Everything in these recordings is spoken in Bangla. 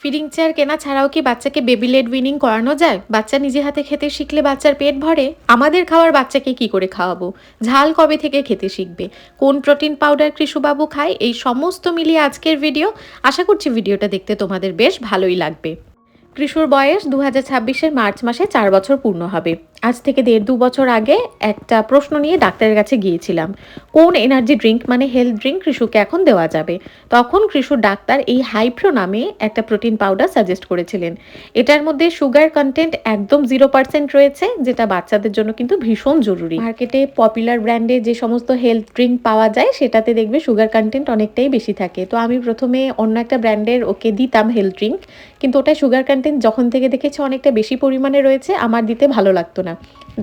ফিডিং চেয়ার কেনা ছাড়াও কি বাচ্চাকে বেবি লেড উইনিং করানো যায়? বাচ্চা নিজে হাতে খেতে শিখলে বাচ্চার পেট ভরে? আমাদের খাওয়ার বাচ্চাকে কি করে খাওয়াবো? ঝাল কবে থেকে খেতে শিখবে? কোন প্রোটিন পাউডার কৃষুবাবু খায়? এই সমস্ত মিলিয়ে আজকের ভিডিও। আশা করছি ভিডিওটা দেখতে তোমাদের বেশ ভালোই লাগবে। কৃষুর বয়স 2026-এর মার্চ মাসে 4 বছর পূর্ণ হবে। আজ থেকে 1.5-2 বছর আগে একটা প্রশ্ন নিয়ে ডাক্তারের কাছে গিয়েছিলাম, কোন এনার্জি ড্রিঙ্ক মানে হেলথ ড্রিঙ্ক কৃষুকে এখন দেওয়া যাবে। তখন কৃষুর ডাক্তার এই হাইপ্রো নামে একটা প্রোটিন পাউডার সাজেস্ট করেছিলেন। এটার মধ্যে সুগার কন্টেন্ট একদম 0% রয়েছে, যেটা বাচ্চাদের জন্য কিন্তু ভীষণ জরুরি। মার্কেটে পপুলার ব্র্যান্ডে যে সমস্ত হেলথ ড্রিঙ্ক পাওয়া যায় সেটাতে দেখবে সুগার কন্টেন্ট অনেকটাই বেশি থাকে। তো আমি প্রথমে অন্য একটা ব্র্যান্ডের ওকে দিতাম হেলথ ড্রিঙ্ক, কিন্তু ওটা সুগার কন্টেন্ট যখন থেকে দেখেছি অনেকটা বেশি পরিমাণে রয়েছে, আমার দিতে ভালো লাগতো না।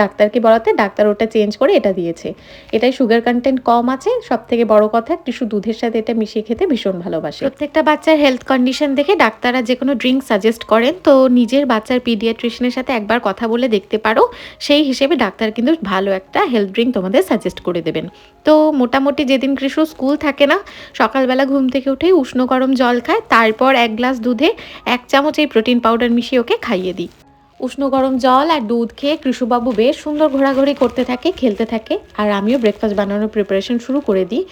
ডাক্তারকে বলাতে ডাক্তার ওটা চেঞ্জ করে এটা দিয়েছে। এটাই সুগার কন্টেন্ট কম আছে, সব থেকে বড় কথা কৃষু দুধের সাথে এটা মিশিয়ে খেতে ভীষণ ভালোবাসে। প্রত্যেকটা বাচ্চার হেলথ কন্ডিশন দেখে ডাক্তাররা যে কোনো ড্রিঙ্ক সাজেস্ট করেন, তো নিজের বাচ্চার পিডিয়াট্রিশিয়ানের সাথে একবার কথা বলে দেখতে পারো। সেই হিসেবে ডাক্তার কিন্তু ভালো একটা হেলথ ড্রিঙ্ক তোমাদের সাজেস্ট করে দেবেন। তো মোটামুটি যেদিন কৃষু স্কুল থাকে না, সকালবেলা ঘুম থেকে উঠেই উষ্ণ গরম জল খায়, তারপর 1 গ্লাস দুধে 1 চামচ এই প্রোটিন পাউডার মিশিয়ে ওকে খাইয়ে দিই। উষ্ণ গরম জল আর দুধ খেয়ে কৃষুবাবু বেশ সুন্দর ঘোরাঘুরি করতে থাকে, খেলতে থাকে, আর আমিও ব্রেকফাস্ট বানানোর প্রিপারেশন শুরু করে দিই।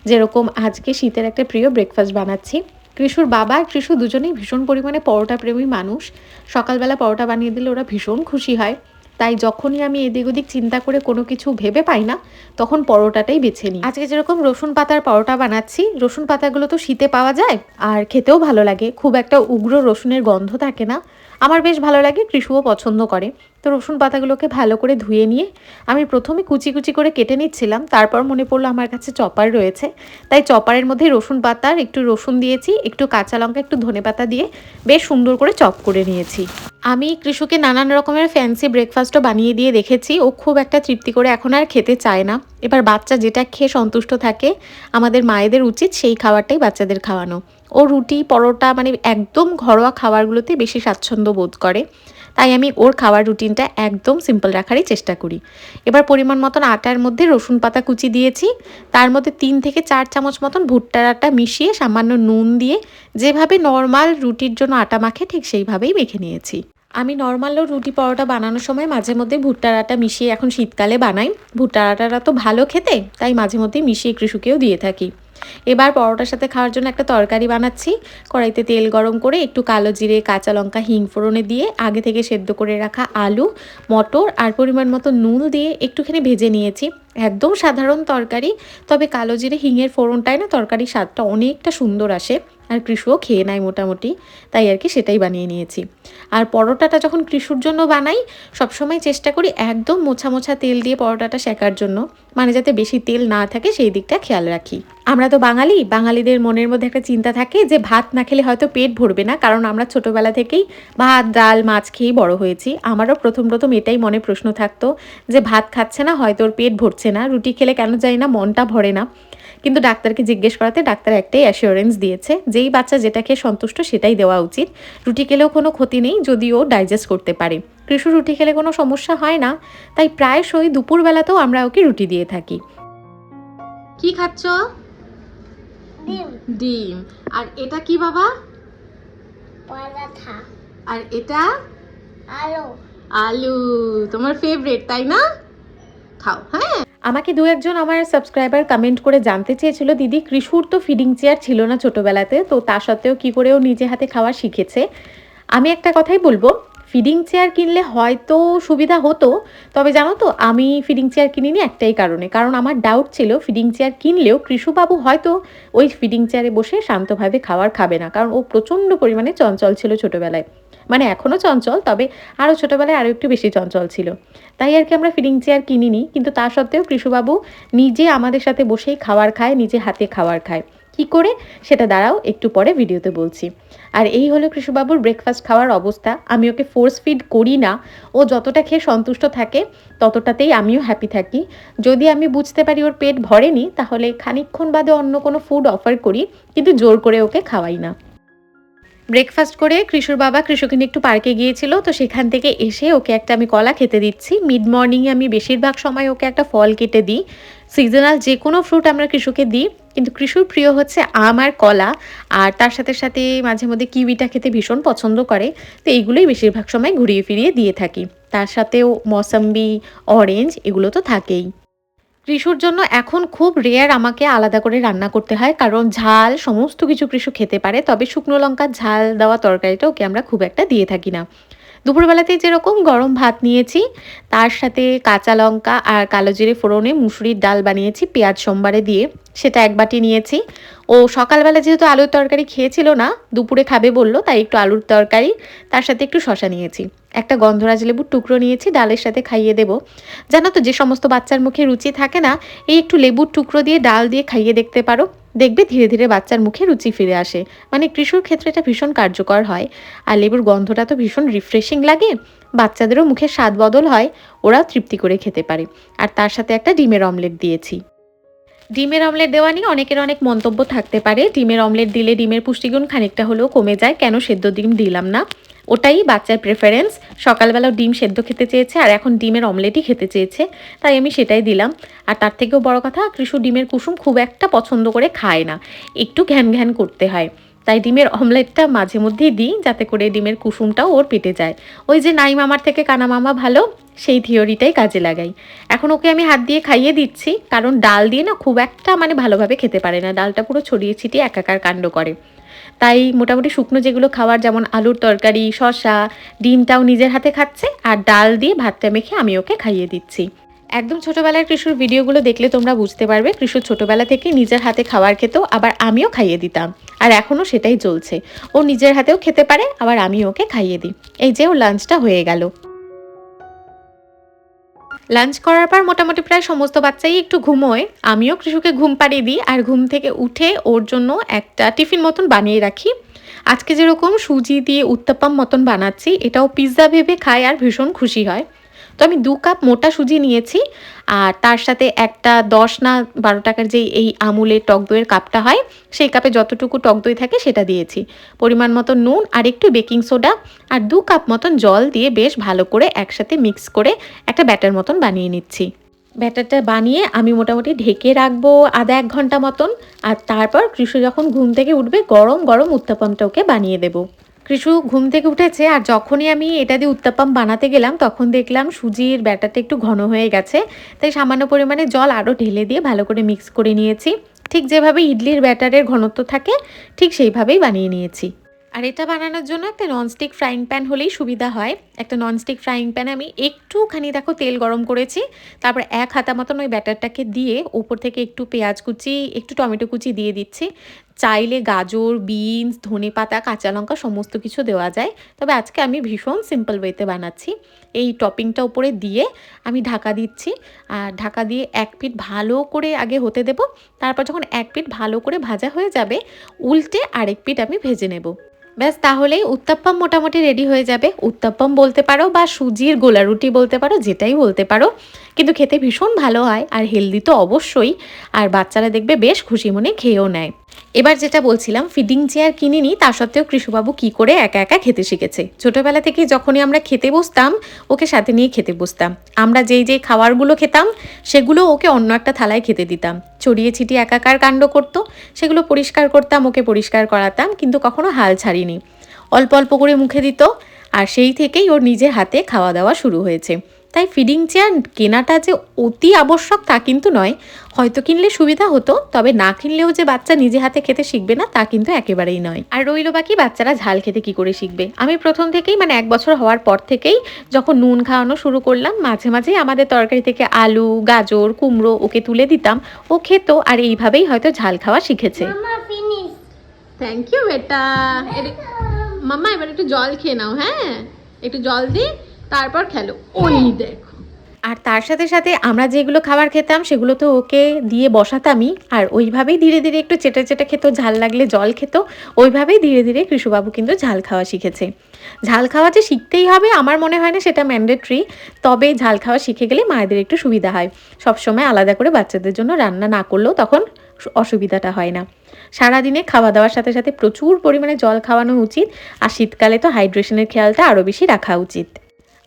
যেরকম আজকে শীতের একটা প্রিয় ব্রেকফাস্ট বানাচ্ছি। কৃষুর বাবা আর কৃষু দুজনেই ভীষণ পরিমাণে পরোটা প্রেমী মানুষ। সকালবেলা পরোটা বানিয়ে দিলে ওরা ভীষণ খুশি হয়। তাই যখনই আমি এদিক ওদিক চিন্তা করে কোনো কিছু ভেবে পাই না, তখন পরোটাটাই বেছে নিই। আজকে যেরকম রসুন পাতার পরোটা বানাচ্ছি, রসুন পাতাগুলো তো শীতে পাওয়া যায় আর খেতেও ভালো লাগে, খুব একটা উগ্র রসুনের গন্ধ থাকে না। আমার বেশ ভালো লাগে, কৃষুও পছন্দ করে। তো রসুন পাতাগুলোকে ভালো করে ধুয়ে নিয়ে আমি প্রথমে কুচি কুচি করে কেটে নিচ্ছিলাম, তারপর মনে পড়লো আমার কাছে চপার রয়েছে, তাই চপারের মধ্যে রসুন পাতার একটু রসুন দিয়েছি, একটু কাঁচা লঙ্কা, একটু ধনেপাতা দিয়ে বেশ সুন্দর করে চপ করে নিয়েছি। আমি কৃষুকে নানান রকমের ফ্যান্সি ব্রেকফাস্টও বানিয়ে দিয়ে দেখেছি, ও খুব একটা তৃপ্তি করে এখন আর খেতে চায় না। এবার বাচ্চা যেটা খেয়ে সন্তুষ্ট থাকে, আমাদের মায়েদের উচিত সেই খাবারটাই বাচ্চাদের খাওয়ানো। ও রুটি পরোটা মানে একদম ঘরোয়া খাবারগুলোতে বেশি স্বাচ্ছন্দ্য বোধ করে, তাই আমি ওর খাওয়ার রুটিনটা একদম সিম্পল রাখারই চেষ্টা করি। এবার পরিমাণ মতন আটার মধ্যে রসুন পাতা কুচি দিয়েছি, তার মধ্যে 3 থেকে 4 চামচ মতন ভুট্টার আটা মিশিয়ে সামান্য নুন দিয়ে যেভাবে নর্মাল রুটির জন্য আটা মাখে ঠিক সেইভাবেই মেখে নিয়েছি। আমি নর্মালও রুটি পরোটা বানানোর সময় মাঝে মধ্যে ভুট্টার আটা মিশিয়ে এখন শীতকালে বানাই। ভুট্টার আটাটা তো ভালো খেতে, তাই মাঝে মধ্যে মিশিয়ে কৃষুকেও দিয়ে থাকি। এবার পরোটার সাথে খাওয়ার জন্য একটা তরকারি বানাচ্ছি। কড়াইতে তেল গরম করে একটু কালো জিরে, কাঁচা লঙ্কা, হিং ফোড়নে দিয়ে আগে থেকে সেদ্ধ করে রাখা আলু, মটর আর পরিমাণ মতো নুন দিয়ে একটুখানি ভেজে নিয়েছি। একদম সাধারণ তরকারি, তবে কালো জিরে হিংয়ের ফোড়নটায় না তরকারির স্বাদটা অনেকটা সুন্দর আসে, আর কৃষুও খেয়ে নেয় মোটামুটি, তাই আর কি সেটাই বানিয়ে নিয়েছি। আর পরোটাটা যখন কৃষুর জন্য বানাই, সবসময় চেষ্টা করি একদম মোছা মোছা তেল দিয়ে পরোটাটা সেকার জন্য, মানে যাতে বেশি তেল না থাকে সেই দিকটা খেয়াল রাখি। আমরা তো বাঙালিদের মনের মধ্যে একটা চিন্তা থাকে যে ভাত না খেলে হয়তো পেট ভরবে না, কারণ আমরা ছোটোবেলা থেকেই ভাত ডাল মাছ খেয়েই বড় হয়েছি। আমারও প্রথম এটাই মনে প্রশ্ন থাকতো যে ভাত খাচ্ছে না, হয়তো ওর পেট ভরছে না, রুটি খেলে কেন জানি না মনটা ভরে না। কিন্তু ডাক্তারকে জিজ্ঞেস করাতে ডাক্তার একটাই অ্যাসিওরেন্স দিয়েছে, যেই বাচ্চা যেটা খেয়ে সন্তুষ্ট সেটাই দেওয়া উচিত। রুটি খেলেও কোনো ক্ষতি নেই যদি ও ডাইজেস্ট করতে পারে। কৃষু রুটি খেলে কোনো সমস্যা হয় না, তাই প্রায়শই দুপুরবেলাতেও আমরা ওকে রুটি দিয়ে থাকি। কি খাচ্ছ? ডিম। আর এটা কি বাবা? পরোটা। আর এটা আলু। আলু। তোমার ফেভারিট তাই না? খাও। হ্যাঁ, আমাকে দু একজন আমার সাবস্ক্রাইবার কমেন্ট করে জানতে চেয়েছিল, দিদি কৃষুর তো ফিডিং চেয়ার ছিল না ছোটোবেলাতে, তো তা সত্ত্বেও কী করে ও নিজে হাতে খাওয়া শিখেছে। আমি একটা কথাই বলবো, ফিডিং চেয়ার কিনলে হয়তো সুবিধা হতো, তবে জানো তো আমি ফিডিং চেয়ার কিনিনি একটাই কারণ আমার ডাউট ছিল ফিডিং চেয়ার কিনলেও কৃষুবাবু হয়তো ওই ফিডিং চেয়ারে বসে শান্তভাবে খাবে না, কারণ ও প্রচণ্ড পরিমাণে চঞ্চল ছিল ছোটোবেলায়। মানে এখনও চঞ্চল, তবে আরও ছোটোবেলায় আরও একটু বেশি চঞ্চল ছিল, তাই আর কি আমরা ফিডিং চেয়ার কিনিনি। কিন্তু তা সত্ত্বেও কৃষুবাবু নিজে আমাদের সাথে বসেই খাবার খায়, নিজে হাতে খাবার খায়। কি করে সেটা দাঁড়াও একটু পরে ভিডিওতে বলছি। আর এই হলো কৃষুবাবুর ব্রেকফাস্ট খাওয়ার অবস্থা। আমি ওকে ফোর্স ফিড করি না, ও যতটা খেয়ে সন্তুষ্ট থাকে ততটাতেই আমিও হ্যাপি থাকি। যদি আমি বুঝতে পারি ওর পেট ভরেনি, তাহলে খানিকক্ষণ বাদে অন্য কোনো ফুড অফার করি, কিন্তু জোর করে ওকে খাওয়াই না। ব্রেকফাস্ট করে কৃষুর বাবা কৃষুকে নিয়ে একটু পার্কে গিয়েছিল, তো সেখান থেকে এসে ওকে একটা আমি কলা খেতে দিচ্ছি। মিড মর্নিংয়ে আমি বেশিরভাগ সময় ওকে একটা ফল কেটে দিই। সিজনাল যে কোনো ফ্রুট আমরা কৃষুকে দিই, কিন্তু কৃষুর প্রিয় হচ্ছে আম আর কলা, আর তার সাথে সাথে মাঝে মধ্যে কিউইটা খেতে ভীষণ পছন্দ করে। তো এইগুলোই বেশিরভাগ সময় ঘুরিয়ে ফিরিয়ে দিয়ে থাকি। তার সাথেও মৌসাম্বি, অরেঞ্জ এগুলো তো থাকেই। কৃষুর জন্য এখন খুব রেয়ার আমাকে আলাদা করে রান্না করতে হয়, কারণ ঝাল সমস্ত কিছু কৃষু খেতে পারে, তবে শুকনো লঙ্কার ঝাল দেওয়া তরকারিটা ওকে আমরা খুব একটা দিয়ে থাকি না। দুপুরবেলাতে যেরকম গরম ভাত নিয়েছি, তার সাথে কাঁচা লঙ্কা আর কালো জিরে ফোড়নে মুসুরির ডাল বানিয়েছি পেঁয়াজ সোমবারে দিয়ে, সেটা এক বাটি নিয়েছি। ও সকালবেলা যেহেতু আলুর তরকারি খেয়েছিল না, দুপুরে খাবে বললো, তাই একটু আলুর তরকারি তার সাথে একটু শশা নিয়েছি, একটা গন্ধরাজ লেবুর টুকরো নিয়েছি, ডালের সাথে খাইয়ে দেবো। জানো তো, যে সমস্ত বাচ্চার মুখে রুচি থাকে না, এই একটু লেবুর টুকরো দিয়ে ডাল দিয়ে খাইয়ে দেখতে পারো, দেখবে ধীরে ধীরে বাচ্চার মুখে রুচি ফিরে আসে। মানে কৃষুর ক্ষেত্রে এটা ভীষণ কার্যকর হয়। আর লেবুর গন্ধটা তো ভীষণ রিফ্রেশিং লাগে, বাচ্চাদেরও মুখের স্বাদ বদল হয়, ওরাও তৃপ্তি করে খেতে পারে। আর তার সাথে একটা ডিমের অমলেট দিয়েছি। ডিমের অমলেট দেওয়া নিয়ে অনেকের অনেক মন্তব্য থাকতে পারে। ডিমের অমলেট দিলে ডিমের পুষ্টিগুণ খানিকটা হলেও কমে যায়, কেন সেদ্ধ ডিম দিলাম না। ওটাই বাচ্চার প্রেফারেন্স, সকালবেলাও ডিম সেদ্ধ খেতে চেয়েছে আর এখন ডিমের অমলেটই খেতে চেয়েছে, তাই আমি সেটাই দিলাম। আর তার থেকেও বড় কথা, কৃষু ডিমের কুসুম খুব একটা পছন্দ করে খায় না, একটু ঘ্যান ঘ্যান করতে হয়, তাই ডিমের অমলেটটা মাঝে মধ্যেই দিই, যাতে করে ডিমের কুসুমটাও ওর পেটে যায়। ওই যে নাই মামার থেকে কানা মামা ভালো, সেই থিওরিটাই কাজে লাগাই। এখন ওকে আমি হাত দিয়ে খাইয়ে দিচ্ছি, কারণ ডাল দিয়ে না খুব একটা মানে ভালোভাবে খেতে পারে না, ডালটা পুরো ছড়িয়ে ছিটিয়ে একাকার কাণ্ড করে। তাই মোটামুটি শুকনো যেগুলো খাওয়ার, যেমন আলুর তরকারি, শসা, ডিমটাও নিজের হাতে খাচ্ছে, আর ডাল দিয়ে ভাতটা মেখে আমি ওকে খাইয়ে দিচ্ছি। একদম ছোটোবেলার কৃষুর ভিডিওগুলো দেখলে তোমরা বুঝতে পারবে, কৃষুর ছোটোবেলা থেকে নিজের হাতে খাবার খেত, আবার আমিও খাইয়ে দিতাম, আর এখনও সেটাই চলছে। ও নিজের হাতেও খেতে পারে, আবার আমি ওকে খাইয়ে দিই। এই যে ওর লাঞ্চটা হয়ে গেল। লাঞ্চ করার পর মোটামুটি প্রায় সমস্ত বাচ্চাই একটু ঘুমোয়, আমিও কৃষুকে ঘুম পাড়িয়ে দিই, আর ঘুম থেকে উঠে ওর জন্য একটা টিফিন মতন বানিয়ে রাখি। আজকে যেরকম সুজি দিয়ে উত্তাপাম মতন বানাচ্ছি, এটাও পিৎজা ভেবে খায় আর ভীষণ খুশি হয়। তো আমি 2 কাপ মোটা সুজি নিয়েছি, আর তার সাথে একটা 10 না 12 টাকার যেই এই আমুলের টক দইয়ের কাপটা হয়, সেই কাপে যতটুকু টক দই থাকে সেটা দিয়েছি, পরিমাণ মতো নুন আর একটু বেকিং সোডা আর 2 কাপ মতন জল দিয়ে বেশ ভালো করে একসাথে মিক্স করে একটা ব্যাটার মতন বানিয়ে নিচ্ছি। ব্যাটারটা বানিয়ে আমি মোটামুটি ঢেকে রাখবো আধা 1 ঘন্টা মতন, আর তারপর কৃষু যখন ঘুম থেকে উঠবে গরম গরম উত্তাপামটা ওকে বানিয়ে দেবো। কৃষু ঘুম থেকে উঠেছে, আর যখনই আমি এটা দিয়ে উত্তাপাম বানাতে গেলাম তখন দেখলাম সুজির ব্যাটারটা একটু ঘন হয়ে গেছে, তাই সামান্য পরিমাণে জল আরও ঢেলে দিয়ে ভালো করে মিক্স করে নিয়েছি। ঠিক যেভাবে ইডলির ব্যাটারের ঘনত্ব থাকে ঠিক সেইভাবেই বানিয়ে নিয়েছি। আর এটা বানানোর জন্য একটা ননস্টিক ফ্রাইং প্যান হলেই সুবিধা হয়। একটা ননস্টিক ফ্রাইং প্যানে আমি একটুখানি দেখো তেল গরম করেছি, তারপর 1 হাতা মতন ওই ব্যাটারটাকে দিয়ে ওপর থেকে একটু পেঁয়াজ কুচি, একটু টমেটো কুচি দিয়ে দিচ্ছি। চাইলে গাজর, বিনস, ধনেপাতা, কাঁচা লঙ্কা সমস্ত কিছু দেওয়া যায়, তবে আজকে আমি ভীষণ সিম্পল ওয়েতে বানাচ্ছি। এই টপিংটা উপরে দিয়ে আমি ঢাকা দিচ্ছি, আর ঢাকা দিয়ে 1 পিঠ ভালো করে আগে হতে দেব, তারপর যখন 1 পিঠ ভালো করে ভাজা হয়ে যাবে উল্টে আরেক পিঠ আমি ভেজে নেব। ব্যাস, তাহলেই উত্তাপ্পাম মোটামুটি রেডি হয়ে যাবে। উত্তাপ্পাম বলতে পারো বা সুজির গোলা রুটি বলতে পারো, যেটাই বলতে পারো, কিন্তু খেতে ভীষণ ভালো হয় আর হেলদি তো অবশ্যই, আর বাচ্চারা দেখবে বেশ খুশি মনে খেয়েও নেয়। এবার যেটা বলছিলাম, ফিডিং চেয়ার কিনিনি, তা সত্ত্বেও কৃষুবাবু কি করে একা একা খেতে শিখেছে। ছোটোবেলা থেকে যখনই আমরা খেতে বসতাম ওকে সাথে নিয়ে খেতে বসতাম, আমরা যেই যেই খাবারগুলো খেতাম সেগুলো ওকে অন্য একটা থালায় খেতে দিতাম, ছড়িয়ে ছিটিয়ে একাকার কাণ্ড করতো, সেগুলো পরিষ্কার করতাম, ওকে পরিষ্কার করাতাম, কিন্তু কখনো হাল ছাড়িনি। অল্প অল্প করে মুখে দিত, আর সেই থেকেই ওর নিজের হাতে খাওয়া দাওয়া শুরু হয়েছে। তাই ফিডিং চেয়ার কেনাটা যে অতি আবশ্যক তা কিন্তু নয়, হয়তো কিনলে সুবিধা হতো, তবে না কিনলেও যে বাচ্চা নিজে হাতে খেতে শিখবে না তা কিন্তু একেবারেই নয়। আর রইল বাকি বাচ্চারা ঝাল খেতে কি করে শিখবে। আমি প্রথম থেকেই মানে 1 বছর হওয়ার পর থেকেই যখন নুন খাওয়ানো শুরু করলাম, মাঝে মাঝেই আমাদের তরকারি থেকে আলু, গাজর, কুমড়ো ওকে তুলে দিতাম, ও খেত, আর এইভাবেই হয়তো ঝাল খাওয়া শিখেছে। থ্যাংক ইউ বেটা। মাম্মা এবার একটু জল খেয়ে নাও, হ্যাঁ একটু জল দিই, তারপর খেলো। ওই দেখো। আর তার সাথে সাথে আমরা যেগুলো খাবার খেতাম সেগুলো তো ওকে দিয়ে বসাতামই, আর ওইভাবেই ধীরে ধীরে একটু চেটে চেটে খেত, ঝাল লাগলে জল খেত, ওইভাবেই ধীরে ধীরে কৃষুবাবু কিন্তু ঝাল খাওয়া শিখেছে। ঝাল খাওয়া যে শিখতেই হবে আমার মনে হয় না সেটা ম্যান্ডেটরি, তবে ঝাল খাওয়া শিখে গেলে মায়েদের একটু সুবিধা হয়, সবসময় আলাদা করে বাচ্চাদের জন্য রান্না না করলেও তখন অসুবিধাটা হয় না। সারাদিনে খাওয়া দাওয়ার সাথে সাথে প্রচুর পরিমাণে জল খাওয়ানো উচিত, আর শীতকালে তো হাইড্রেশনের খেয়ালটা আরও বেশি রাখা উচিত।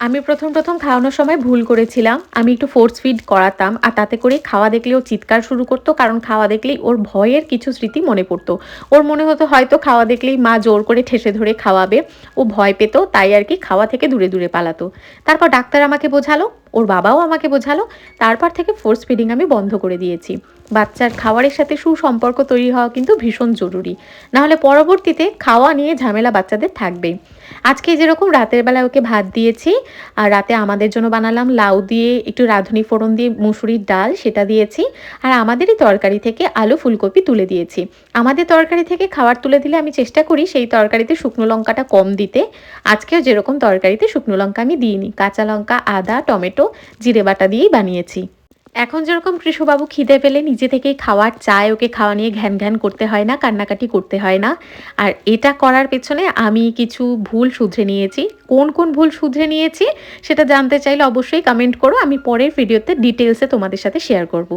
আমি প্রথম খাওয়ানোর সময় ভুল করেছিলাম। আমি একটু ফোর্স ফিড করাতাম আর তাতে করে খাওয়া দেখলে ও চিৎকার শুরু করত, কারণ খাওয়া দেখলেই ওর ভয়ের কিছু স্মৃতি মনে পড়তো। ওর মনে হতো হয়তো খাওয়া দেখলেই মা জোর করে ঠেসে ধরে খাওয়াবে। ও ভয় পেত, তাই আর কি খাওয়া থেকে দূরে পালাতো। তারপর ডাক্তার আমাকে বোঝালো, ওর বাবাও আমাকে বোঝালো। তারপর থেকে ফোর্স ফিডিং আমি বন্ধ করে দিয়েছি। বাচ্চার খাবারের সাথে সুসম্পর্ক তৈরি হওয়া কিন্তু ভীষণ জরুরি। নাহলে পরবর্তীতে খাওয়া নিয়ে ঝামেলা বাচ্চাদের থাকবেই। আজকে যেরকম রাতের বেলায় ওকে ভাত দিয়েছি, আর রাতে আমাদের জন্য বানালাম লাউ দিয়ে একটু রাঁধুনি ফোড়ন দিয়ে মুসুরির ডাল, সেটা দিয়েছি। আর আমাদেরই তরকারি থেকে আলু ফুলকপি তুলে দিয়েছি। আমাদের তরকারি থেকে খাবার তুলে দিলে আমি চেষ্টা করি সেই তরকারিতে শুকনো লঙ্কাটা কম দিতে। আজকেও যেরকম তরকারিতে শুকনো লঙ্কা আমি দিইনি, কাঁচা লঙ্কা, আদা, টমেটো, জিরে বাটা দিয়েই বানিয়েছি। এখন যেরকম কৃষবাবু খিদে পেলে নিজে থেকেই খাওয়ার চায়, ওকে খাওয়া নিয়ে ঘ্যান করতে হয় না, কান্নাকাটি করতে হয় না। আর এটা করার পেছনে আমি কিছু ভুল শুধরে নিয়েছি। কোন ভুল শুধরে নিয়েছি সেটা জানতে চাইলে অবশ্যই কমেন্ট করো, আমি পরের ভিডিওতে ডিটেলসে তোমাদের সাথে শেয়ার করব।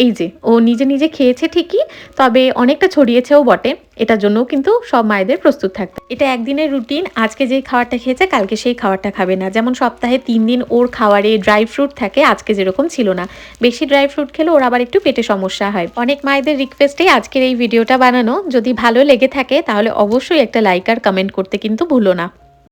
এই যে ও নিজে খেয়েছে ঠিকই, তবে অনেকটা ছড়িয়েছেও বটে। এটার জন্যও কিন্তু সব মায়েদের প্রস্তুত থাকতে, এটা একদিনের রুটিন। আজকে যেই খাবারটা খেয়েছে কালকে সেই খাবারটা খাবে না। যেমন সপ্তাহে 3 দিন ওর খাবারে ড্রাই ফ্রুট থাকে, আজকে যেরকম ছিল না। বেশি ড্রাই ফ্রুট খেলে ওর আবার একটু পেটে সমস্যা হয়। অনেক মায়েদের রিকোয়েস্টেই আজকের এই ভিডিওটা বানানো। যদি ভালো লেগে থাকে তাহলে অবশ্যই একটা লাইক আর কমেন্ট করতে কিন্তু ভুলো না।